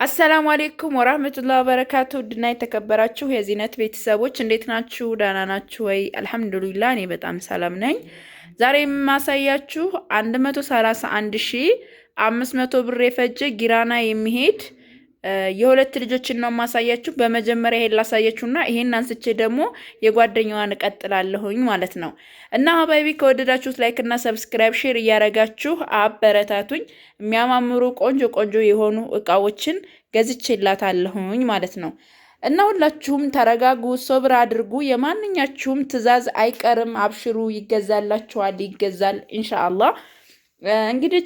አሰላሙ አሌይኩም ወራህመቱላሂ ወበረካቱ ድና የተከበራችሁ የዚህነት ቤተሰቦች እንዴት ናችሁ? ደህና ናችሁ ወይ? አልሐምዱሊላህ እኔ በጣም ሰላም ነኝ። ዛሬ የማሳያችሁ 131500 ብር የፈጀ ጊራና የሚሄድ የሁለት ልጆችን ነው ማሳያችሁ። በመጀመሪያ ይሄን ላሳያችሁና ይሄን አንስቼ ደግሞ የጓደኛዋን እቀጥላለሁኝ ማለት ነው። እና ሀባይቢ ከወደዳችሁት ላይክ እና ሰብስክራይብ ሼር እያረጋችሁ አበረታቱኝ። የሚያማምሩ ቆንጆ ቆንጆ የሆኑ እቃዎችን ገዝቼላታለሁኝ ማለት ነው። እና ሁላችሁም ተረጋጉ፣ ሶብር አድርጉ። የማንኛችሁም ትዕዛዝ አይቀርም፣ አብሽሩ፣ ይገዛላችኋል፣ ይገዛል ኢንሻአላህ። እንግዲህ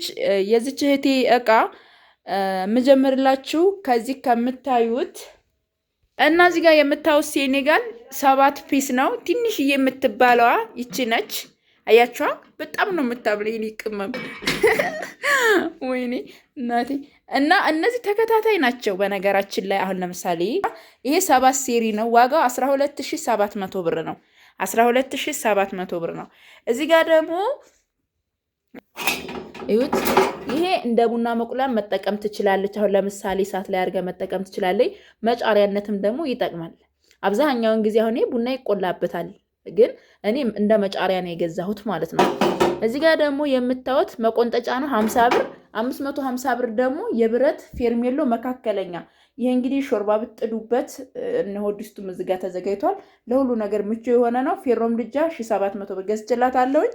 የዚች እህቴ እቃ ምጀምርላችሁ ከዚህ ከምታዩት እና እዚህ ጋር የምታዩት ሴኔጋል 7 ፒስ ነው። ትንሽዬ የምትባለዋ ይቺ ነች። አያችኋ? በጣም ነው የምታምረው። ይሄ ቅመም ወይኔ እናቴ። እና እነዚህ ተከታታይ ናቸው። በነገራችን ላይ አሁን ለምሳሌ ይሄ 7 ሴሪ ነው። ዋጋው 12700 ብር ነው። 12700 ብር ነው። እዚህ ጋር ደግሞ እዩት። ይሄ እንደ ቡና መቁላን መጠቀም ትችላለች። አሁን ለምሳሌ እሳት ላይ አድርገ መጠቀም ትችላለች። መጫሪያነትም ደግሞ ይጠቅማል። አብዛኛውን ጊዜ አሁን ቡና ይቆላበታል፣ ግን እኔ እንደ መጫሪያ ነው የገዛሁት ማለት ነው። እዚህ ጋር ደግሞ የምታዩት መቆንጠጫ ነው 50 ብር። 550 ብር ደግሞ የብረት ፌርሜሎ መካከለኛ። ይሄ እንግዲህ ሾርባ ብትጥዱበት እነሆ ድስቱም እዚህ ጋር ተዘጋጅቷል። ለሁሉ ነገር ምቹ የሆነ ነው። ፌሮም ልጃ 1700 ብር ገዝቼላታለሁኝ።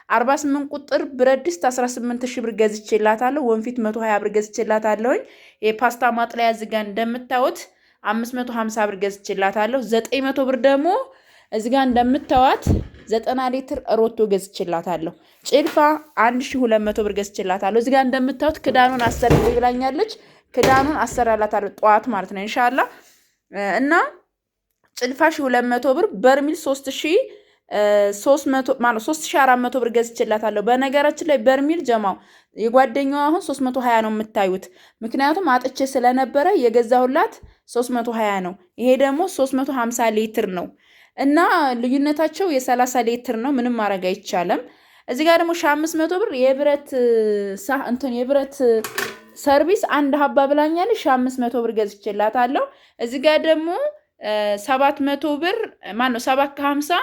48 ቁጥር ብረት ድስት 18000 ብር ገዝቼላታለሁ። ወንፊት 120 ብር ገዝቼላታለሁኝ። የፓስታ ማጥለያ እዚህ ጋር እንደምታዩት 550 ብር ገዝቼላታለሁ። 900 ብር ደግሞ እዚህ ጋር እንደምታዩት 90 ሊትር ሮቶ ገዝቼላታለሁ። ጭልፋ 1200 ብር ገዝቼላታለሁ። እዚህ ጋር እንደምታዩት ክዳኑን አሰራልኝ ብላኛለች። ክዳኑን አሰራላታለሁ ጠዋት ማለት ነው ኢንሻአላህ። እና ጭልፋ 1200 ብር፣ በርሚል 3400 ብር ገዝቼላታለሁ። በነገራችን ላይ በርሚል ጀማው የጓደኛው አሁን 320 ነው የምታዩት። ምክንያቱም አጥቼ ስለነበረ የገዛሁላት 320 ነው። ይሄ ደግሞ 350 ሊትር ነው እና ልዩነታቸው የ30 ሊትር ነው። ምንም ማድረግ አይቻልም። እዚህ ጋር ደግሞ 500 ብር የብረት የብረት ሰርቪስ አንድ ሀባ ብላኛለች። 500 ብር ገዝቼላታለሁ። እዚህ ጋር ደግሞ 700 ብር 750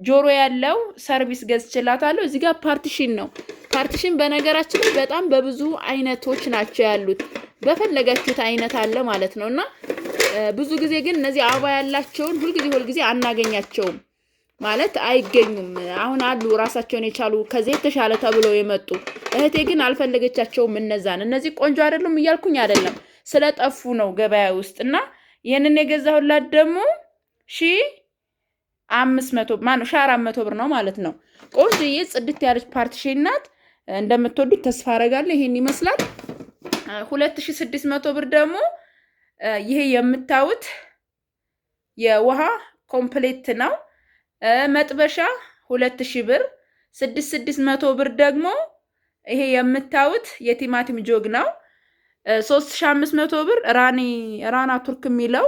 ጆሮ ያለው ሰርቪስ ገዝቼላታለሁ። እዚህ ጋር ፓርቲሽን ነው። ፓርቲሽን በነገራችን ላይ በጣም በብዙ አይነቶች ናቸው ያሉት። በፈለጋችሁት አይነት አለ ማለት ነውና ብዙ ጊዜ ግን እነዚህ አበባ ያላቸውን ሁልጊዜ አናገኛቸውም ማለት አይገኙም። አሁን አሉ ራሳቸውን የቻሉ ከዚህ የተሻለ ተብለው የመጡ። እህቴ ግን አልፈለገቻቸውም እነዛን። እነዚህ ቆንጆ አይደሉም እያልኩኝ አይደለም፣ ስለጠፉ ነው ገበያ ውስጥ። እና ይሄንን የገዛሁላት ደግሞ 400 ብር ነው ማለት ነው። ቆንጆዬ ጽድት ያለች ፓርቲሽን ናት። እንደምትወዱት ተስፋ አደርጋለሁ። ይሄን ይመስላል። 2600 ብር ደግሞ ይሄ የምታዩት የውሃ ኮምፕሌት ነው። መጥበሻ 2000 ብር። 600 ብር ደግሞ ይሄ የምታዩት የቲማቲም ጆግ ነው። 3500 ብር ራና ቱርክ የሚለው።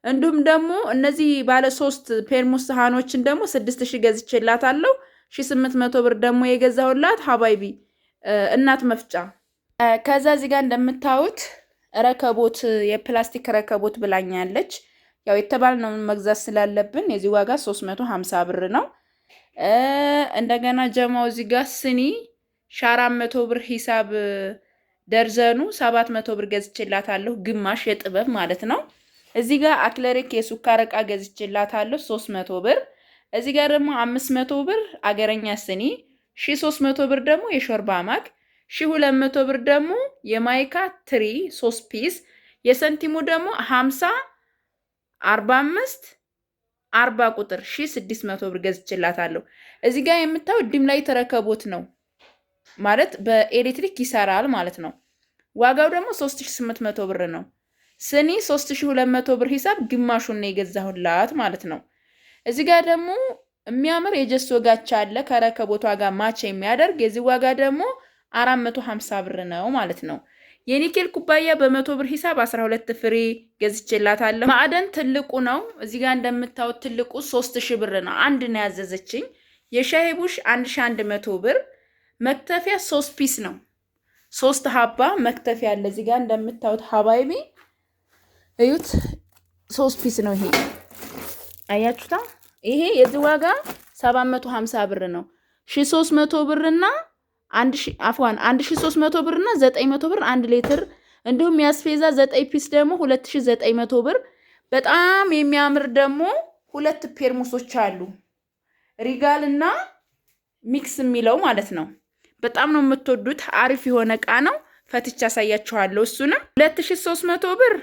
እንዲሁም ደግሞ እነዚህ ባለ 3 ፔርሙስ ሳህኖችን ደግሞ 6000 ገዝቼላታለሁ። 1800 ብር ደግሞ የገዛሁላት ሀባይቢ እናት መፍጫ። ከዛ እዚህ ጋር እንደምታዩት ረከቦት የፕላስቲክ ረከቦት ብላኛለች። ያው የተባልነው መግዛት ስላለብን የዚህ ዋጋ 350 ብር ነው። እንደገና ጀማው እዚህ ጋር ስኒ 400 ብር ሂሳብ ደርዘኑ 700 ብር ገዝቼላታለሁ። ግማሽ የጥበብ ማለት ነው። እዚህ ጋር አክለሪክ የሱካር ዕቃ ገዝቼላታለሁ 300 ብር። እዚህ ጋር ደግሞ 500 ብር አገረኛ ስኒ፣ 1300 ብር ደግሞ የሾርባ ማግ፣ 1200 ብር ደግሞ የማይካ ትሪ 3 ፒስ። የሰንቲሙ ደግሞ 50 45 40 ቁጥር 1600 ብር ገዝቼላታለሁ። እዚህ ጋር የምታዩ ዲም ላይ ተረከቦት ነው ማለት በኤሌክትሪክ ይሰራል ማለት ነው። ዋጋው ደግሞ 3800 ብር ነው። ስኒ 3200 ብር ሂሳብ ግማሹን ነው የገዛሁላት ማለት ነው። እዚህ ጋር ደግሞ የሚያምር የጀሶ ጋቻ አለ ከረከቦቷ ጋር ማች የሚያደርግ። የዚህ ዋጋ ደግሞ 450 ብር ነው ማለት ነው። የኒኬል ኩባያ በ100 ብር ሂሳብ 12 ፍሬ ገዝቼላታለሁ። ማዕደን ትልቁ ነው። እዚህ ጋር እንደምታዩት ትልቁ 3000 ብር ነው። አንድ ነው ያዘዘችኝ። የሻይ ቡሽ 1100 ብር። መክተፊያ 3 ፒስ ነው። 3 ሀባ መክተፊያ አለ እዚህ ጋር እንደምታዩት ሀባይቢ እዩት 3 ፒስ ነው ይሄ አያችሁታ። ይሄ የዚህ ዋጋ 750 ብር ነው። 1300 ብርና 1300 ብርና 900 ብር 1 ሊትር እንዲሁም ያስፌዛ 9 ፒስ ደግሞ 2900 ብር። በጣም የሚያምር ደግሞ 2 ፔርሙሶች አሉ ሪጋልና ሚክስ የሚለው ማለት ነው። በጣም ነው የምትወዱት። አሪፍ የሆነ እቃ ነው። ፈትቻ ያሳያችኋለሁ። እሱንም 2300 ብር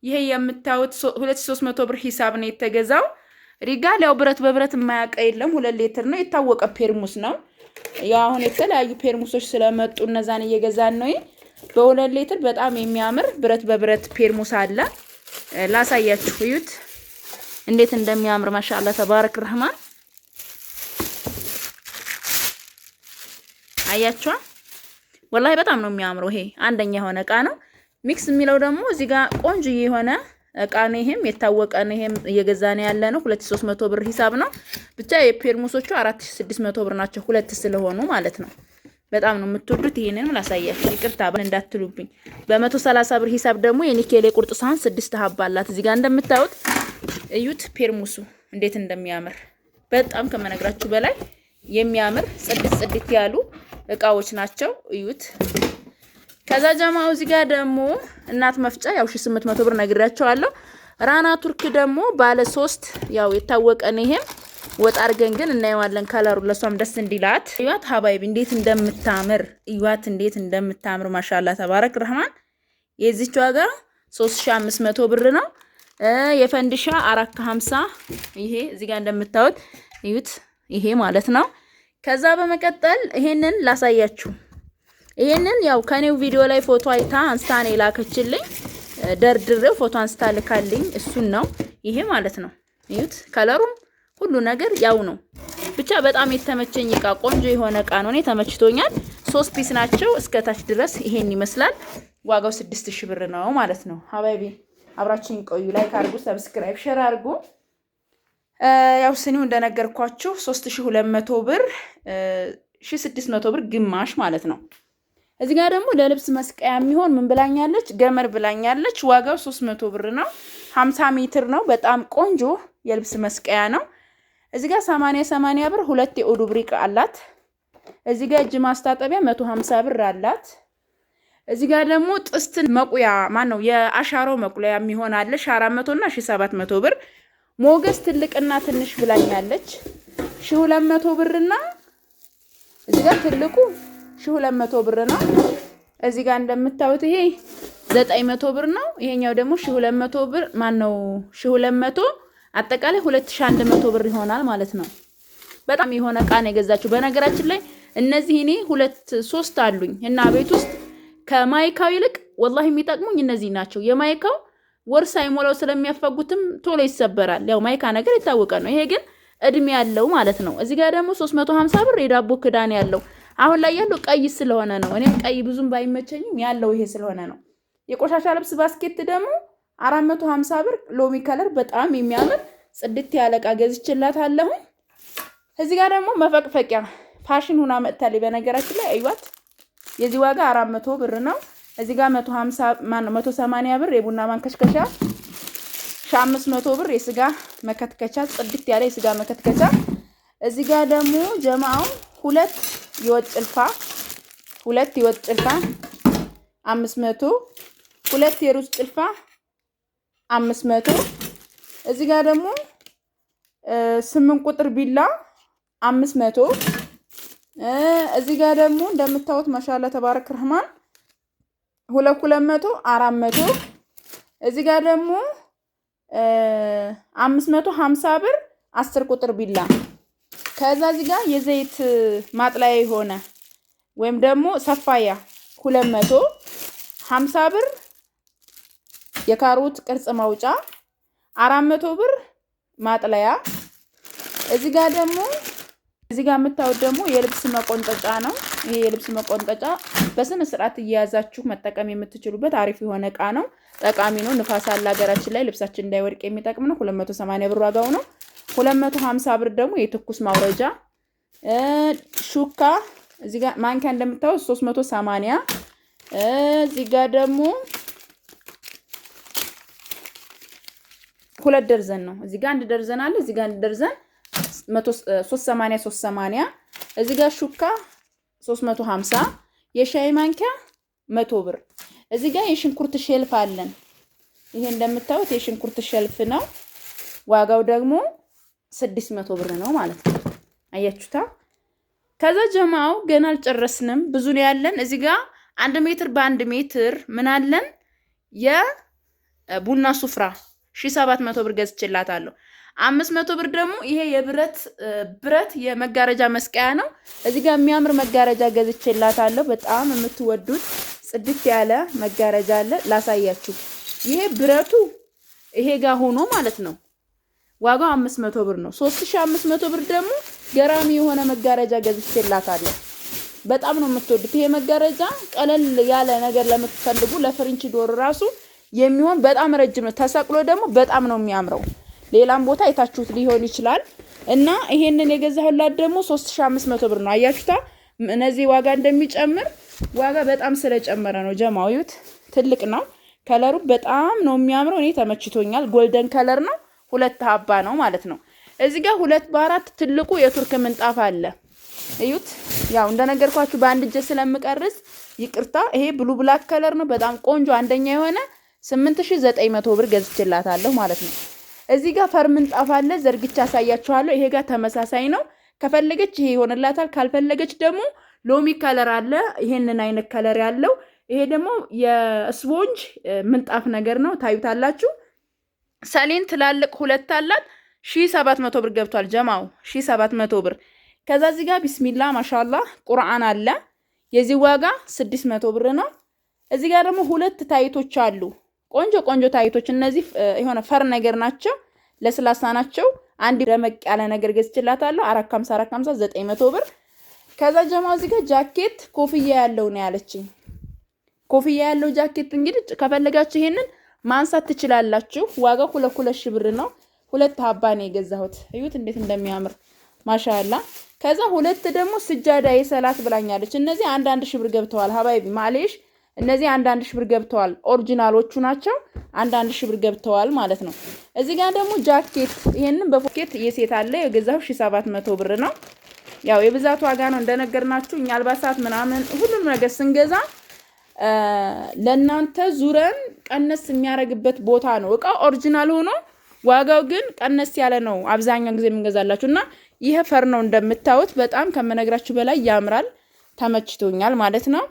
ይሄ የምታዩት 2300 ብር ሂሳብ ነው የተገዛው። ሪጋል ያው ብረት በብረት የማያውቅ የለም 2 ሊትር ነው የታወቀ ፔርሙስ ነው። ያው አሁን የተለያዩ ፔርሙሶች ስለመጡ እነዛን እየገዛን ነው። በ2 ሊትር በጣም የሚያምር ብረት በብረት ፔርሙስ አለ። ላሳያችሁ እዩት እንዴት እንደሚያምር ማሻአላ ተባረክ ረህማን። አያችኋ ወላሂ በጣም ነው የሚያምረው። ይሄ አንደኛ የሆነ እቃ ነው። ሚክስ የሚለው ደግሞ እዚህ ጋር ቆንጆ የሆነ እቃ ነው። ይሄም የታወቀ ነው። ይሄም እየገዛን ያለ ነው 2300 ብር ሂሳብ ነው። ብቻ የፔርሙሶቹ 4600 ብር ናቸው 2 ስለሆኑ ማለት ነው። በጣም ነው የምትወዱት። ይሄንንም ላሳያችሁ ይቅርታ እንዳትሉብኝ። በ130 ብር ሂሳብ ደግሞ የኒኬል የቁርጥ ሳህን 6 ሀባ አላት። እዚህ ጋር እንደምታዩት እዩት ፔርሙሱ እንዴት እንደሚያምር በጣም ከመነግራችሁ በላይ የሚያምር ጽድት ያሉ እቃዎች ናቸው። እዩት። ከዛ ጀማው እዚህ ጋር ደግሞ እናት መፍጫ ያው 1800 ብር ነግራቸዋለሁ። ራና ቱርክ ደግሞ ባለ 3 ያው የታወቀ ነው። ይሄም ወጣ አርገን ግን እናየዋለን ከለሩ ለሷም ደስ እንዲላት። እዩት ሀባይብ እንዴት እንደምታምር እዩት እንዴት እንደምታምር ማሻአላ ተባረክ ረህማን። የዚህች ዋጋ 3500 ብር ነው። የፈንድሻ 450 ይሄ እዚህ ጋር እንደምታዩት እዩት ይሄ ማለት ነው። ከዛ በመቀጠል ይሄንን ላሳያችሁ። ይሄንን ያው ከኔው ቪዲዮ ላይ ፎቶ አይታ አንስታ ነው የላከችልኝ። ደርድሬው ፎቶ አንስታ ልካልኝ እሱን ነው ይሄ ማለት ነው። እዩት ከለሩም ሁሉ ነገር ያው ነው። ብቻ በጣም የተመቸኝ እቃ ቆንጆ የሆነ እቃ ነው። እኔ ተመችቶኛል። 3 ፒስ ናቸው እስከታች ድረስ ይሄን ይመስላል። ዋጋው 6000 ብር ነው ማለት ነው። ሀባይቢ አብራችሁን ቆዩ። ላይክ አድርጉ፣ ሰብስክራይብ፣ ሼር አድርጉ። ያው ስኒው እንደነገርኳችሁ 3200 ብር 1600 ብር ግማሽ ማለት ነው። እዚህ ጋር ደግሞ ለልብስ መስቀያ የሚሆን ምን ብላኛለች? ገመድ ብላኛለች። ዋጋው 300 ብር ነው። 50 ሜትር ነው። በጣም ቆንጆ የልብስ መስቀያ ነው። እዚህ ጋር 80 ብር 2 የኦዱ ብሪቅ አላት። እዚህ ጋር እጅ ማስታጠቢያ 150 ብር አላት። እዚህ ጋር ደግሞ ጥስት መቁያ ማን ነው የአሻሮ መቁያ የሚሆን አለ 400 እና 1700 ብር። ሞገስ ትልቅና ትንሽ ብላኛለች 1200 ብርና እዚህ ጋር ትልቁ 1200 ብር ነው። እዚህ ጋር እንደምታዩት ይሄ 900 ብር ነው። ይሄኛው ደግሞ 1200 ብር ማን ነው 1200 አጠቃላይ 2100 ብር ይሆናል ማለት ነው። በጣም የሆነ እቃ ነው የገዛችሁ። በነገራችን ላይ እነዚህ እኔ 2-3 አሉኝ እና ቤት ውስጥ ከማይካው ይልቅ ወላሂ የሚጠቅሙኝ እነዚህ ናቸው። የማይካው ወር ሳይሞላው ስለሚያፈጉትም ቶሎ ይሰበራል። ያው ማይካ ነገር የታወቀ ነው። ይሄ ግን እድሜ ያለው ማለት ነው። እዚህ ጋር ደግሞ 350 ብር የዳቦ ክዳን ያለው አሁን ላይ ያለው ቀይ ስለሆነ ነው። እኔም ቀይ ብዙም ባይመቸኝም ያለው ይሄ ስለሆነ ነው። የቆሻሻ ልብስ ባስኬት ደግሞ 450 ብር ሎሚ ከለር በጣም የሚያምር ጽድት ያለ እቃ ገዝቼላታለሁ። እዚህ ጋር ደግሞ መፈቅፈቂያ ፋሽን ሆና መጥታለች። በነገራችን ላይ አይዋት የዚህ ዋጋ 400 ብር ነው። እዚህ ጋር 180 ብር የቡና ማንከሽከሻ 500 ብር የስጋ መከትከቻ ጽድት ያለ የስጋ መከትከቻ። እዚህ ጋር ደግሞ ጀማው 2 የወጥ ጭልፋ 500 2 የሩዝ ጭልፋ 500። እዚህ ጋር ደግሞ 8 ቁጥር ቢላ 500። እዚህ ጋር ደግሞ እንደምታዩት ማሻአላ ተባረክ ረህማን 200 400። እዚህ ጋር ደግሞ 550 ብር 10 ቁጥር ቢላ። ከዛ እዚህ ጋር የዘይት ማጥለያ የሆነ ወይም ደግሞ ሰፋያ 250 ብር የካሮት ቅርጽ ማውጫ 400 ብር ማጥለያ። እዚህ ጋር ደግሞ እዚህ ጋር የምታዩት ደግሞ የልብስ መቆንጠጫ ነው። ይሄ የልብስ መቆንጠጫ በስነ ስርዓት እያያዛችሁ መጠቀም የምትችሉበት አሪፍ የሆነ እቃ ነው። ጠቃሚ ነው። ንፋስ አለ ሀገራችን ላይ ልብሳችን እንዳይወድቅ የሚጠቅም ነው። 280 ብር ዋጋው ነው። 250 ብር ደግሞ የትኩስ ማውረጃ ሹካ። እዚህ ጋር ማንኪያ እንደምታዩት 380። እዚህ ጋር ደግሞ 2 ደርዘን ነው። እዚህ ጋር 1 ደርዘን አለ። እዚህ ጋር 1 ደርዘን 380 እዚህ ጋር ሹካ 350 የሻይ ማንኪያ 100 ብር። እዚህ ጋር የሽንኩርት ሼልፍ አለን። ይሄ እንደምታዩት የሽንኩርት ሼልፍ ነው። ዋጋው ደግሞ 600 ብር ነው ማለት ነው። አያችሁታ። ከዛ ጀማው ገና አልጨረስንም፣ ብዙ ነው ያለን። እዚህ ጋር 1 ሜትር በ1 ሜትር ምን አለን? የቡና ሱፍራ 1700 ብር ገዝቼላታለሁ። 500 ብር ደግሞ ይሄ ብረት የመጋረጃ መስቀያ ነው። እዚህ ጋር የሚያምር መጋረጃ ገዝቼላታለሁ። በጣም የምትወዱት ጽድት ያለ መጋረጃ አለ፣ ላሳያችሁ። ይሄ ብረቱ ይሄ ጋር ሆኖ ማለት ነው። ዋጋው 500 ብር ነው። 3500 ብር ደግሞ ገራሚ የሆነ መጋረጃ ገዝቼላታለሁ። በጣም ነው የምትወዱት። ይሄ መጋረጃ ቀለል ያለ ነገር ለምትፈልጉ ለፍሬንች ዶር ራሱ የሚሆን በጣም ረጅም ነው። ተሰቅሎ ደግሞ በጣም ነው የሚያምረው። ሌላም ቦታ አይታችሁት ሊሆን ይችላል። እና ይሄንን የገዛሁላት ደግሞ 3500 ብር ነው። አያችሁታ እነዚህ ዋጋ እንደሚጨምር ዋጋ በጣም ስለጨመረ ነው። ጀማውዩት ትልቅ ነው። ከለሩ በጣም ነው የሚያምረው። እኔ ተመችቶኛል። ጎልደን ከለር ነው። 2 ሀባ ነው ማለት ነው። እዚህ ጋር 2 በ4 ትልቁ የቱርክ ምንጣፍ አለ። እዩት። ያው እንደነገርኳችሁ በአንድ እጄ ስለምቀርጽ ይቅርታ። ይሄ ብሉ ብላክ ከለር ነው። በጣም ቆንጆ አንደኛ የሆነ 8900 ብር ገዝቼላታለሁ ማለት ነው። እዚህ ጋር ፈር ምንጣፍ አለ። ዘርግቻ አሳያችኋለሁ። ይሄ ጋር ተመሳሳይ ነው። ከፈለገች ይሄ ይሆንላታል። ካልፈለገች ደግሞ ሎሚ ከለር አለ። ይሄንን አይነት ከለር ያለው ይሄ ደግሞ የስፖንጅ ምንጣፍ ነገር ነው። ታዩታላችሁ። ሰሌን ትላልቅ 2 አላት። 1700 ብር ገብቷል ጀማው 1700 ብር። ከዛ እዚህ ጋር ቢስሚላ ማሻአላ ቁርአን አለ። የዚህ ዋጋ 600 ብር ነው። እዚህ ጋር ደግሞ 2 ታይቶች አሉ። ቆንጆ ታይቶች። እነዚህ የሆነ ፈር ነገር ናቸው፣ ለስላሳ ናቸው። አንድ ደመቅ ያለ ነገር ገዝቼላታለሁ 450 900 ብር። ከዛ ጀማው እዚህ ጋር ጃኬት ኮፍያ ያለው ነው ያለችኝ። ኮፍያ ያለው ጃኬት እንግዲህ ከፈለጋችሁ ይሄንን ማንሳት ትችላላችሁ። ዋጋው 2 ብር ነው። 2 ሀባ ነው የገዛሁት። እዩት እንዴት እንደሚያምር ማሻአላ። ከዛ 2 ደግሞ ስጃዳ የሰላት ብላኛለች። እነዚህ 1 ሺህ ብር ገብተዋል። ሀባይቢ ማሌሽ እነዚህ 1 ሺህ ብር ገብተዋል። ኦሪጂናሎቹ ናቸው። 1 ሺህ ብር ገብተዋል ማለት ነው። እዚህ ጋር ደግሞ ጃኬት ይሄንን በፖኬት የሴት አለ የገዛሁ 1700 ብር ነው። ያው የብዛት ዋጋ ነው እንደነገርናችሁ። እኛ አልባሳት ምናምን ሁሉም ነገር ስንገዛ ለናንተ ዙረን ቀነስ የሚያረግበት ቦታ ነው። እቃ ኦሪጂናል ሆኖ ዋጋው ግን ቀነስ ያለ ነው አብዛኛው ጊዜ የምንገዛላችሁና ይሄ ፈር ነው እንደምታዩት። በጣም ከመነግራችሁ በላይ ያምራል። ተመችቶኛል ማለት ነው።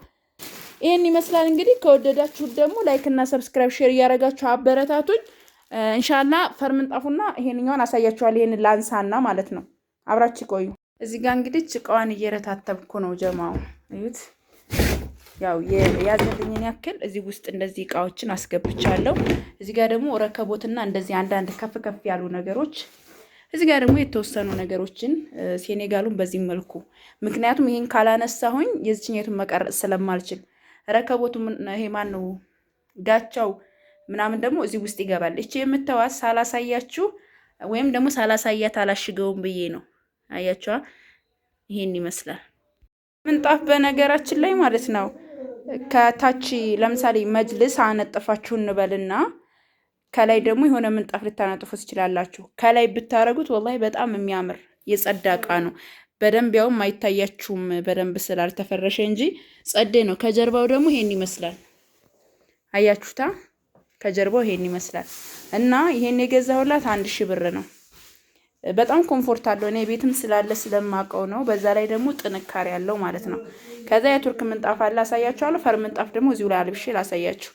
ይሄን ይመስላል እንግዲህ። ከወደዳችሁት ደግሞ ላይክ እና ሰብስክራይብ ሼር እያረጋችሁ አበረታቱኝ። ኢንሻአላህ ፈር ምንጣፉና ይሄንኛውን አሳያችኋለሁ። ይሄን ላንሳና ማለት ነው። አብራችሁ ቆዩ። እዚህ ጋር እንግዲህ ጭቃዋን እየረታተብኩ ነው ጀማው። እዩት። ያው ያዘልኝን ያክል እዚህ ውስጥ እንደዚህ እቃዎችን አስገብቻለሁ። እዚህ ጋር ደግሞ ረከቦትና እንደዚህ አንዳንድ ከፍ ያሉ ነገሮች፣ እዚህ ጋር ደግሞ የተወሰኑ ነገሮችን ሴኔጋሉን በዚህ መልኩ። ምክንያቱም ይሄን ካላነሳሁኝ የዚህኛቱን መቀረጽ ስለማልችል ረከቦቱ ይሄ ማን ነው ጋቻው ምናምን ደግሞ እዚህ ውስጥ ይገባል። እቺ የምታዋስ ሳላሳያችሁ ወይም ደግሞ ሳላሳያት አላሽገውም ብዬ ነው። አያችኋ? ይሄን ይመስላል ምንጣፍ። በነገራችን ላይ ማለት ነው ከታች ለምሳሌ መጅልስ አነጥፋችሁ እንበልና ከላይ ደግሞ የሆነ ምንጣፍ ልታነጥፉ ትችላላችሁ። ከላይ ብታረጉት ወላሂ በጣም የሚያምር የጸዳ እቃ ነው። በደንብ ያውም አይታያችሁም በደንብ ስላልተፈረሸ እንጂ ጸዴ ነው። ከጀርባው ደግሞ ይሄን ይመስላል። አያችሁታ? ከጀርባው ይሄን ይመስላል እና ይሄን የገዛሁላት 1000 ብር ነው። በጣም ኮምፎርት አለው። እኔ ቤትም ስላለ ስለማቀው ነው። በዛ ላይ ደግሞ ጥንካሬ ያለው ማለት ነው። ከዛ የቱርክ ምንጣፍ አለ አሳያችኋለሁ። ፈር ምንጣፍ ደግሞ እዚሁ ላይ አልብሼ ላሳያችሁ።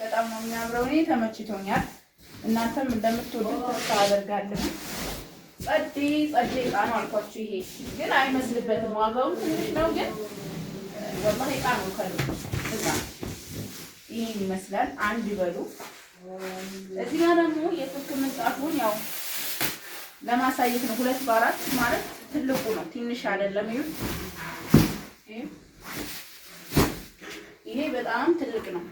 በጣም ነው የሚያምረው። እኔ ተመችቶኛል። እናንተም እንደምትወዱት ተስፋ አደርጋለሁ። ጸዴ ዕቃ ነው አልኳችሁ። ይሄ ግን አይመስልበትም። ዋጋው ትንሽ ነው ግን ወላሂ ዕቃ ነው ዕቃ። ይሄን ይመስላል። አንድ ይበሉ። እዚህ ጋር ደግሞ የቱርክ ምንጣፉን ያው ለማሳየት ነው። 2 በ4 ማለት ትልቁ ነው፣ ትንሽ አይደለም። ይሄ በጣም ትልቅ ነው።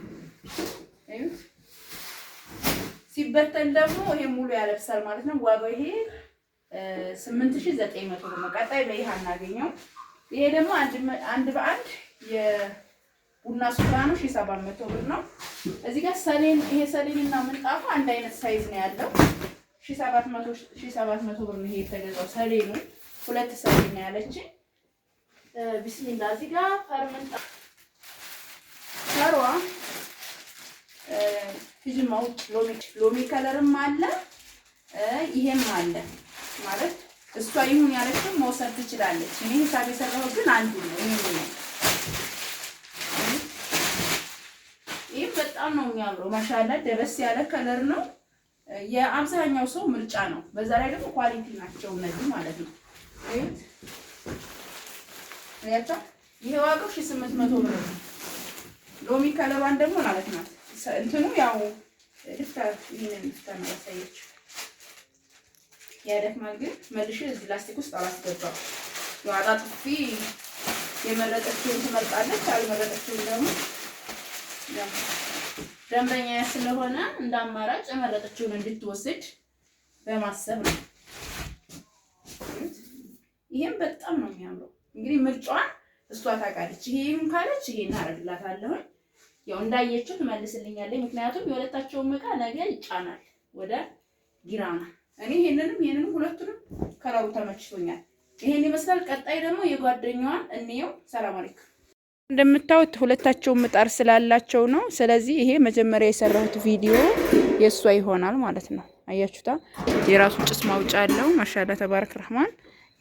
ሲበተን ደግሞ ይሄ ሙሉ ያለብሳል ማለት ነው። ዋጋው ይሄ 8900 ብር ነው። ቀጣይ በይሃ እናገኘው። ይሄ ደግሞ አንድ በአንድ የቡና ሱፍራ ነው 1700 ብር ነው። እዚህ ጋር ሰሌን ይሄ ሰሌንና ምንጣፉ አንድ አይነት ሳይዝ ነው ያለው 1700 ብር ነው። ይሄ የተገዛው ሰሌኑ ሁለት ሰሌን ነው ያለች። ቢስሚላ እዚህ ጋር ፈርምንጣ ፈሯ ፊጅማው ሎሚ ከለርም አለ ይሄም አለ ማለት እሷ ይሁን ያለችው መውሰድ ትችላለች። እኔ ሂሳብ የሰራሁት ግን አንዱ ነው። ይሄ በጣም ነው የሚያምረው ማሻአላ ደረስ ያለ ከለር ነው። የአብዛኛው ሰው ምርጫ ነው። በዛ ላይ ደግሞ ኳሊቲ ናቸው እነዚህ ማለት ነው። አይታ ይሄ ዋጋው 800 ብር ነው። ሎሚ ከለሯን ደግሞ ማለት ናት እንትኑ ያው ይሄንን ልፍታ ነው ያሳየችው። ያደክማል ግን መልሼ እዚህ ላስቲክ ውስጥ አላስገባም። ያው አጣጥፊ የመረጠችውን ትመርጣለች፣ አልመረጠችውን ደግሞ ያው ደንበኛ ስለሆነ እንደ አማራጭ የመረጠችውን እንድትወስድ በማሰብ ነው። ይሄም በጣም ነው የሚያምረው። እንግዲህ ምርጫዋን እሷ ታውቃለች። ይሄን ካለች ይሄን አደርግላታለሁ። ያው እንዳየችው ትመልስልኛለች። ምክንያቱም የሁለታቸውን ዕቃ ነገ ይጫናል ወደ ጊራና። እኔ ይሄንንም ሁለቱንም ከለሩ ተመችቶኛል። ይሄን ይመስላል። ቀጣይ ደግሞ የጓደኛዋን እንየው። ሰላም አለይኩም። እንደምታዩት ሁለታቸውን ምጣድ ስላላቸው ነው። ስለዚህ ይሄ መጀመሪያ የሰራሁት ቪዲዮ የሷ ይሆናል ማለት ነው። አያችሁታ የራሱ ጭስ ማውጫ አለው። ማሻአላ ተባረክ ረህማን።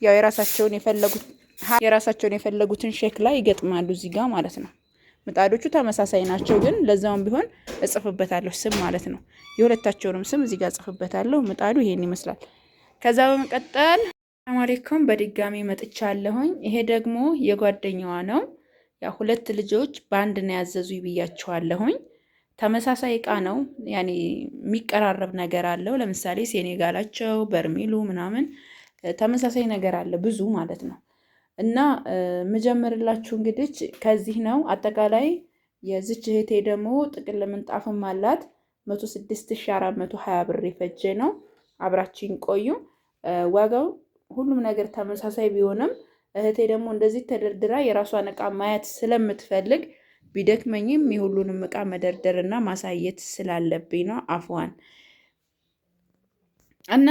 ያው የራሳቸውን የፈለጉትን ሸክላ ይገጥማሉ እዚህ ጋር ማለት ነው። ምጣዶቹ ተመሳሳይ ናቸው፣ ግን ለዛውም ቢሆን እጽፍበታለሁ ስም ማለት ነው። የሁለታቸውንም ስም እዚህ ጋር እጽፍበታለሁ። ምጣዱ ይሄን ይመስላል። ከዛ በመቀጠል ሰላም አለይኩም በድጋሚ መጥቻለሁኝ። ይሄ ደግሞ የጓደኛዋ ነው። ያው ሁለት ልጆች በአንድ ነው ያዘዙ ብያቸዋለሁኝ። ተመሳሳይ እቃ ነው፣ ያኔ የሚቀራረብ ነገር አለው። ለምሳሌ ሴኔጋላቸው በርሚሉ ምናምን ተመሳሳይ ነገር አለ ብዙ ማለት ነው። እና መጀመርላችሁ እንግዲህ ከዚህ ነው። አጠቃላይ የዚች እህቴ ደግሞ ጥቅል ምንጣፍም አላት 106420 ብር የፈጀ ነው። አብራችን ቆዩ። ዋጋው ሁሉም ነገር ተመሳሳይ ቢሆንም እህቴ ደግሞ እንደዚህ ተደርድራ የራሷን እቃ ማየት ስለምትፈልግ ቢደክመኝም የሁሉንም እቃ መደርደርና ማሳየት ስላለብኝ ነው። አፍዋን እና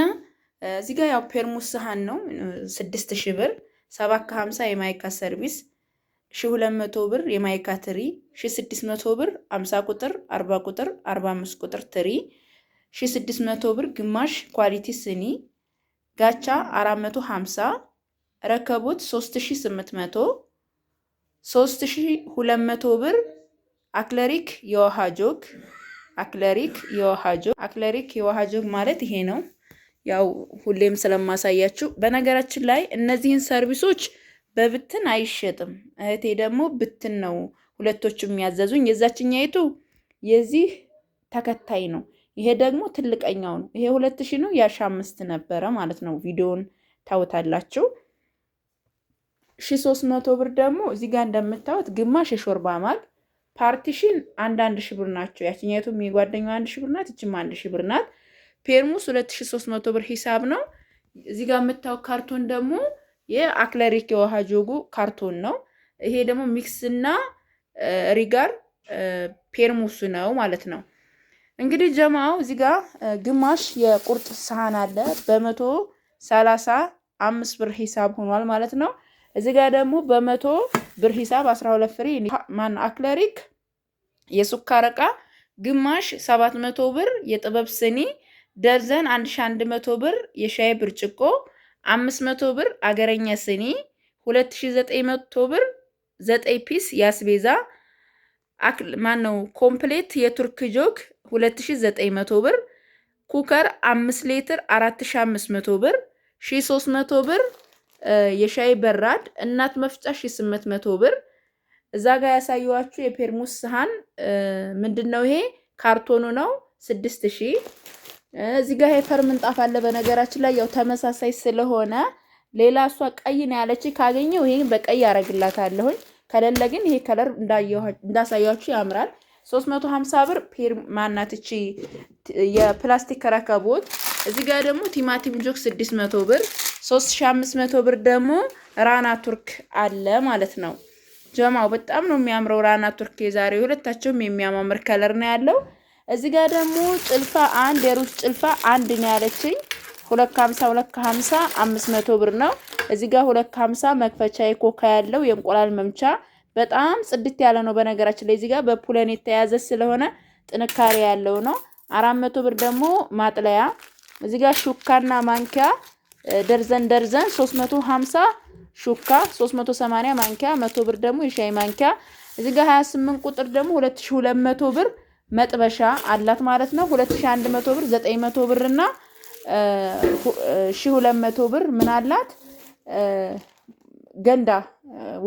እዚህ ጋር ያው ፔርሙስ ሰሃን ነው 6000 ብር 750 የማይካ ሰርቪስ 1200 ብር የማይካ ትሪ 1600 ብር 50 ቁጥር 40 ቁጥር 45 ቁጥር ትሪ 1600 ብር ግማሽ ኳሊቲ ስኒ ጋቻ 450 ረከቦት 3800 3200 ብር አክለሪክ የውሃ ጆግ አክለሪክ የውሃ ጆግ ማለት ይሄ ነው። ያው ሁሌም ስለማሳያችሁ በነገራችን ላይ እነዚህን ሰርቪሶች በብትን አይሸጥም። እህቴ ደግሞ ብትን ነው ሁለቶቹም የሚያዘዙኝ። የዛችኛይቱ የዚህ ተከታይ ነው። ይሄ ደግሞ ትልቀኛው ነው። ይሄ 2000 ነው፣ ያሽ 5 ነበረ ማለት ነው። ቪዲዮን ታውታላችሁ። 1300 ብር ደግሞ እዚህ ጋር እንደምታዩት ግማሽ የሾርባ ማግ ፓርቲሽን አንድ ሺህ ብር ናቸው። ያችኛይቱም የጓደኛው 1000 ብር ናት፣ እቺም 1000 ብር ናት። ፔርሙስ 2300 ብር ሂሳብ ነው። እዚህ ጋር የምታዩት ካርቶን ደግሞ የአክለሪክ የውሃ ጆጉ ካርቶን ነው። ይሄ ደግሞ ሚክስና ሪጋር ፔርሙስ ነው ማለት ነው። እንግዲህ ጀማው እዚህ ጋር ግማሽ የቁርጥ ሳህን አለ በ135 ብር ሂሳብ ሆኗል ማለት ነው። እዚህ ጋር ደግሞ በ100 ብር ሂሳብ 12 ፍሬ አክለሪክ የሱካር ዕቃ ግማሽ 700 ብር የጥበብ ስኒ ደርዘን 1100 ብር የሻይ ብርጭቆ 500 ብር አገረኛ ስኒ 2900 ብር 9 ፒስ ያስቤዛ ኮምፕሌት የቱርክ ጆግ 2900 ብር ኩከር 5 ሊትር 4500 ብር 1300 ብር የሻይ በራድ እናት መፍጫ 1800 ብር። እዛ ጋር ያሳየዋችሁ የፔርሙስ ሰሃን ምንድነው? ይሄ ካርቶኑ ነው 6000። እዚህ ጋር ሄፈር ምንጣፍ አለ። በነገራችን ላይ ያው ተመሳሳይ ስለሆነ ሌላ እሷ ቀይ ነው ያለች ካገኘው ይሄን በቀይ አረግላታለሁኝ። ከሌለ ግን ይሄ ከለር እንዳሳያችሁ ያምራል። 350 ብር ፔር ማናት እቺ የፕላስቲክ ረከቦት። እዚህ ጋር ደግሞ ቲማቲም ጆክ 600 ብር 3500 ብር ደግሞ ራና ቱርክ አለ ማለት ነው። ጀማው በጣም ነው የሚያምረው ራና ቱርክ የዛሬው ሁለታቸውም የሚያማምር ከለር ነው ያለው። እዚህ ጋር ደግሞ ጭልፋ አንድ የሩዝ ጭልፋ አንድ ነው ያለችኝ 250 500 ብር ነው። እዚህ ጋር 250 መክፈቻ የኮካ ያለው የእንቁላል መምቻ በጣም ጽድት ያለ ነው። በነገራችን ላይ እዚህ ጋር በፑለን የተያዘ ስለሆነ ጥንካሬ ያለው ነው። 400 ብር ደግሞ ማጥለያ። እዚህ ጋር ሹካና ማንኪያ ደርዘን 350 ሹካ 380 ማንኪያ 100 ብር ደግሞ የሻይ ማንኪያ። እዚህ ጋር 28 ቁጥር ደግሞ 2200 ብር መጥበሻ አላት ማለት ነው። 2100 ብር 900 ብር እና 1200 ብር ምን አላት ገንዳ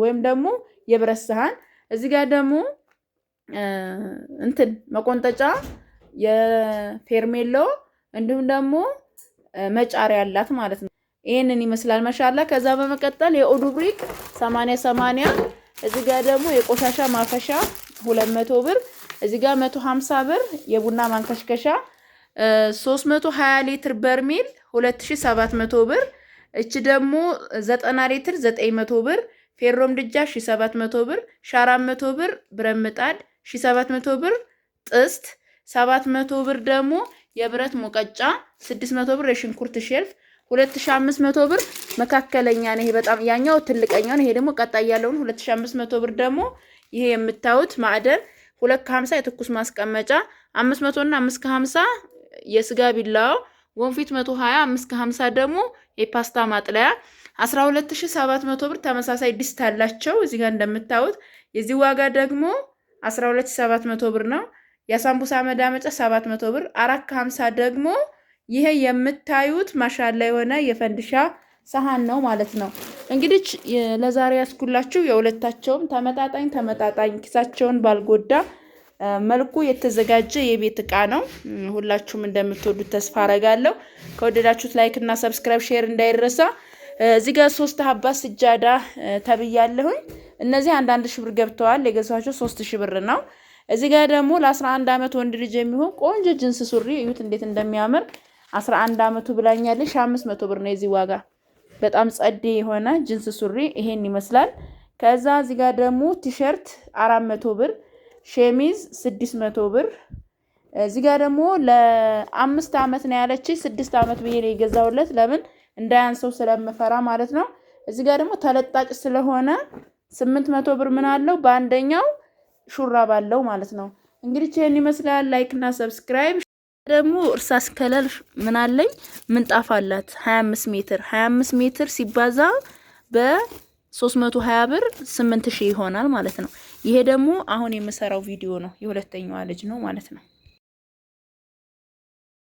ወይም ደግሞ የብረት ሰሃን። እዚህ ጋር ደግሞ እንትን መቆንጠጫ የፌርሜሎ እንዲሁም ደግሞ መጫሪያ አላት ማለት ነው። ይሄንን ይመስላል ማሻአላ። ከዛ በመቀጠል የኦዱብሪክ 80 እዚህ ጋር ደግሞ የቆሻሻ ማፈሻ 200 ብር። እዚህ ጋር 150 ብር የቡና ማንከሽከሻ 320 ሊትር በርሜል 2700 ብር። እቺ ደግሞ 90 ሊትር 900 ብር። ፌሮም ድጃ 1700 ብር። 400 ብር ብረት ምጣድ 1700 ብር። ጥስት 700 ብር ደግሞ የብረት ሙቀጫ 600 ብር። የሽንኩርት ሼልፍ 2500 ብር መካከለኛ ነው። ይሄ በጣም ያኛው ትልቀኛው ነው። ይሄ ደግሞ ቀጣይ ያለው 2500 ብር ደግሞ ይሄ የምታዩት ማዕደን 250 የትኩስ ማስቀመጫ 500 እና 550 የስጋ ቢላው ወንፊት 120 550 ደግሞ የፓስታ ማጥለያ 12700 ብር። ተመሳሳይ ዲስት አላቸው እዚህ ጋር እንደምታዩት። የዚህ ዋጋ ደግሞ 12700 ብር ነው። የሳምቡሳ መዳመጫ 700 ብር። 450 ደግሞ ይሄ የምታዩት ማሻአላ የሆነ የፈንድሻ ሰሃን ነው ማለት ነው። እንግዲህ ለዛሬ ያስኩላችሁ የሁለታቸውም ተመጣጣኝ ኪሳቸውን ባልጎዳ መልኩ የተዘጋጀ የቤት እቃ ነው። ሁላችሁም እንደምትወዱት ተስፋ አረጋለሁ። ከወደዳችሁት ላይክ እና ሰብስክራይብ ሼር እንዳይረሳ። እዚህ ጋር 3 ሀባ ስጃዳ ተብያለሁኝ። እነዚህ አንዳንድ ሺህ ብር ገብተዋል። የገዛኋቸው 3000 ብር ነው። እዚህ ጋር ደግሞ ለ11 አመት ወንድ ልጅ የሚሆን ቆንጆ ጅንስ ሱሪ እዩት እንዴት እንደሚያምር 11 አመቱ ብላኛለች። 500 ብር ነው የዚህ ዋጋ። በጣም ጸዴ የሆነ ጅንስ ሱሪ ይሄን ይመስላል። ከዛ እዚህ ጋር ደግሞ ቲሸርት 400 ብር፣ ሸሚዝ 600 ብር። እዚህ ጋር ደግሞ ለ5 አመት ነው ያለች 6 አመት ብዬ ነው የገዛውለት ለምን እንዳያንሰው ስለምፈራ ማለት ነው። እዚህ ጋር ደግሞ ተለጣጭ ስለሆነ 800 ብር ምን አለው በአንደኛው ሹራብ አለው ማለት ነው። እንግዲህ ይሄን ይመስላል። ላይክ እና ሰብስክራይብ ደግሞ እርሳስ ከለር ምን አለኝ ምንጣፍ አላት 25 ሜትር ሲባዛ በ320 ብር 8000 ይሆናል ማለት ነው። ይሄ ደግሞ አሁን የምሰራው ቪዲዮ ነው የሁለተኛዋ ልጅ ነው ማለት ነው።